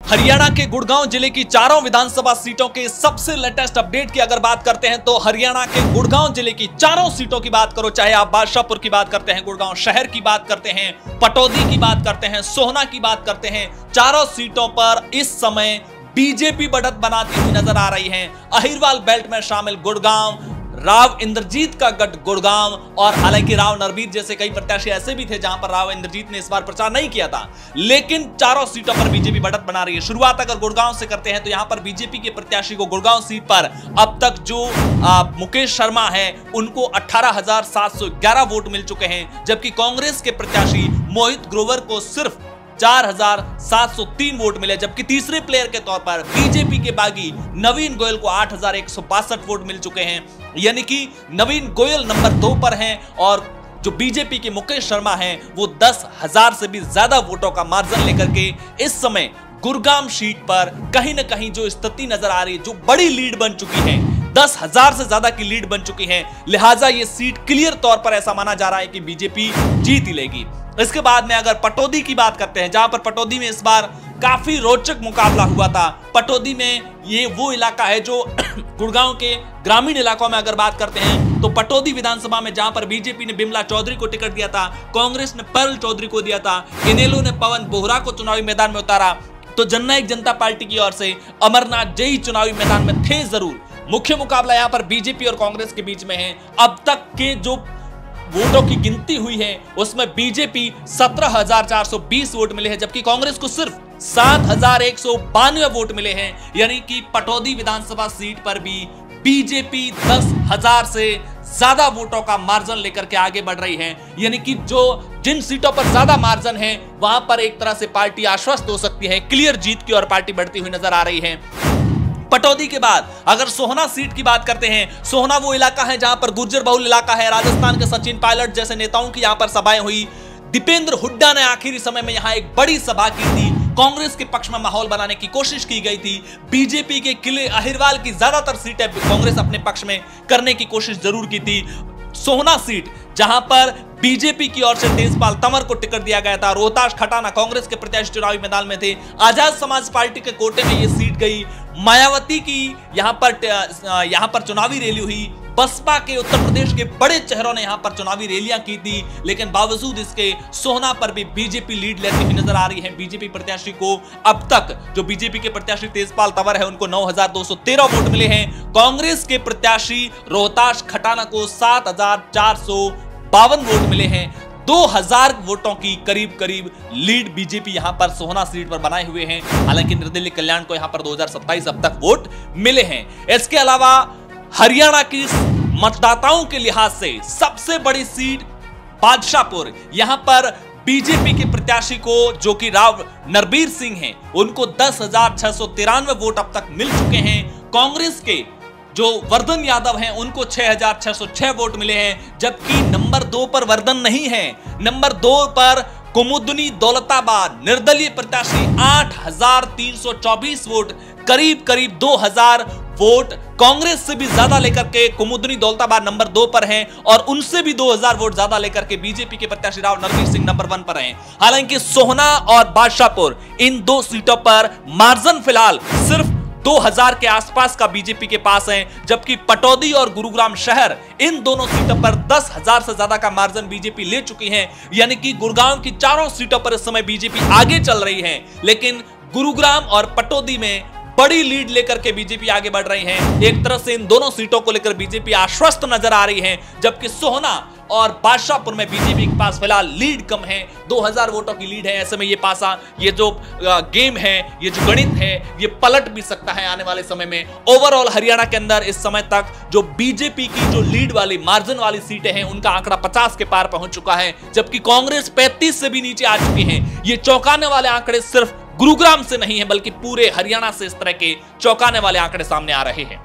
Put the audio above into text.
हरियाणा के गुड़गांव जिले की चारों विधानसभा सीटों के सबसे लेटेस्ट अपडेट की अगर बात करते हैं तो हरियाणा के गुड़गांव जिले की चारों सीटों की बात करो, चाहे आप बादशाहपुर की बात करते हैं, गुड़गांव शहर की बात करते हैं, पटौदी की बात करते हैं, सोहना की बात करते हैं, चारों सीटों पर इस समय बीजेपी बढ़त बनाती हुई नजर आ रही है। अहिरवाल बेल्ट में शामिल गुड़गांव, राव इंद्रजीत का गढ़ गुड़गांव, और हालांकि राव नरबीर जैसे कई प्रत्याशी ऐसे भी थे जहां पर राव इंद्रजीत ने इस बार प्रचार नहीं किया था, लेकिन चारों सीटों पर बीजेपी बढ़त बना रही है। शुरुआत अगर गुड़गांव से करते हैं तो यहां पर बीजेपी के प्रत्याशी को गुड़गांव सीट पर अब तक जो मुकेश शर्मा है उनको 18,711 वोट मिल चुके हैं, जबकि कांग्रेस के प्रत्याशी मोहित ग्रोवर को सिर्फ 4,703 वोट मिले, जबकि तीसरे प्लेयर के तौर पर बीजेपी के बागी नवीन गोयल को 8,162 वोट मिल चुके हैं। यानी कि नवीन गोयल नंबर 2 पर हैं और जो बीजेपी के मुकेश शर्मा हैं वो 10,000 से भी ज्यादा वोटों का मार्जिन लेकर के इस समय गुड़गांव सीट पर कहीं ना कहीं जो स्थिति नजर आ रही है, जो बड़ी लीड बन चुकी है, 10,000 से ज्यादा की लीड बन चुकी है, लिहाजा ये सीट क्लियर तौर पर ऐसा माना जा रहा है कि बीजेपी जीत ही लेगी। इसके बाद में अगर पटौदी की बात करते हैं, जहां पर पटौदी में इस बार काफी रोचक मुकाबला हुआ था। पटौदी में ये वो इलाका है जो गुड़गांव के ग्रामीण इलाकों में अगर बात करते हैं तो पटौदी विधानसभा में जहां पर बीजेपी ने बिमला चौधरी को टिकट दिया था, कांग्रेस ने पर्ल चौधरी को दिया था, इनेलो ने पवन बोहरा को चुनावी मैदान में उतारा, तो जननायक जनता पार्टी की ओर से अमरनाथ जई चुनावी मैदान में थे जरूर। मुख्य मुकाबला यहां पर बीजेपी और कांग्रेस के बीच में है। अब तक के जो वोटों की गिनती हुई है उसमें बीजेपी 17,420 वोट मिले हैं, जबकि कांग्रेस को सिर्फ 7,192 वोट मिले हैं। यानी कि पटौदी विधानसभा सीट पर भी बीजेपी 10,000 से ज्यादा वोटों का मार्जिन लेकर के आगे बढ़ रही है। यानी कि जिन सीटों पर ज्यादा मार्जिन है वहां पर एक तरह से पार्टी आश्वस्त हो सकती है, क्लियर जीत की ओर पार्टी बढ़ती हुई नजर आ रही है। पटौदी के बाद अगर सोहना सीट की बात करते हैं, सोहना वो इलाका है जहां पर गुर्जर बहुल इलाका है। राजस्थान के सचिन पायलट जैसे नेताओं की यहां पर सभाएं हुई। दीपेंद्र हुड्डा ने आखिरी समय में यहां एक बड़ी सभा की थी। कांग्रेस के पक्ष में माहौल बनाने की कोशिश की गई थी। बीजेपी के किले अहिरवाल की ज्यादातर सीटें कांग्रेस अपने पक्ष में करने की कोशिश जरूर की थी। सोहना सीट जहां पर बीजेपी की ओर से तेजपाल तंवर को टिकट दिया गया था, रोहताश खटाना कांग्रेस के प्रत्याशी चुनावी मैदान में थे, आजाद समाज पार्टी के कोटे में यह सीट गई, मायावती की यहां पर चुनावी रैली हुई, बसपा के उत्तर प्रदेश के बड़े चेहरों ने यहां पर चुनावी रैलियां की थी, लेकिन बावजूद इसके सोहना पर भी बीजेपी लीड लेती हुई नजर आ रही है। बीजेपी प्रत्याशी को अब तक जो बीजेपी के प्रत्याशी तेजपाल तंवर है उनको 9,213 वोट मिले हैं। कांग्रेस के प्रत्याशी रोहताश खटाना को 7,452 वोट मिले हैं। 2,000 वोटों की करीब करीब लीड बीजेपी यहां पर सोहना सीट पर बनाए हुए हैं। हालांकि निर्दलीय कल्याण को यहां पर 2027 अब तक वोट मिले हैं। इसके अलावा हरियाणा की मतदाताओं के लिहाज से सबसे बड़ी सीट बादशाहपुर, यहां पर बीजेपी के प्रत्याशी को जो कि राव नरबीर सिंह हैं उनको 10,693 वोट अब तक मिल चुके हैं। कांग्रेस के जो वर्धन यादव हैं उनको 6,606 वोट मिले हैं, जबकि नंबर 2 पर वर्धन नहीं है, नंबर 2 पर कुमुदनी दौलताबाद निर्दलीय प्रत्याशी 8,324 वोट, करीब करीब 2,000 वोट कांग्रेस से भी ज्यादा लेकर के कुमुदनी दौलताबाद नंबर 2 पर हैं और उनसे भी 2,000 वोट ज्यादा लेकर के बीजेपी के प्रत्याशी राव नरबीर सिंह नंबर 1 पर हैं। हालांकि सोहना और बादशाहपुर इन दो सीटों पर मार्जिन फिलहाल सिर्फ 2,000 के आसपास का बीजेपी के पास है, जबकि पटौदी और गुरुग्राम शहर इन दोनों सीटों पर 10,000 से ज्यादा का मार्जिन बीजेपी ले चुकी है। यानी कि गुड़गांव की चारों सीटों पर इस समय बीजेपी आगे चल रही है, लेकिन गुरुग्राम और पटौदी में बड़ी लीड लेकर के बीजेपी आगे बढ़ रही है। एक तरह से इन दोनों सीटों को लेकर बीजेपी आश्वस्त नजर आ रही है, जबकि सोहना और बादशाहपुर में बीजेपी के पास फिलहाल लीड कम है, 2,000 वोटों की लीड है। ऐसे में ये जो गेम है, ये जो गणित है, ये पलट भी सकता है आने वाले समय में। ओवरऑल हरियाणा के अंदर इस समय तक जो बीजेपी की जो लीड वाली मार्जिन वाली सीटें हैं उनका आंकड़ा 50 के पार पहुंच चुका है, जबकि कांग्रेस 35 से भी नीचे आ चुकी है। ये चौंकाने वाले आंकड़े सिर्फ गुरुग्राम से नहीं है बल्कि पूरे हरियाणा से इस तरह के चौंकाने वाले आंकड़े सामने आ रहे हैं।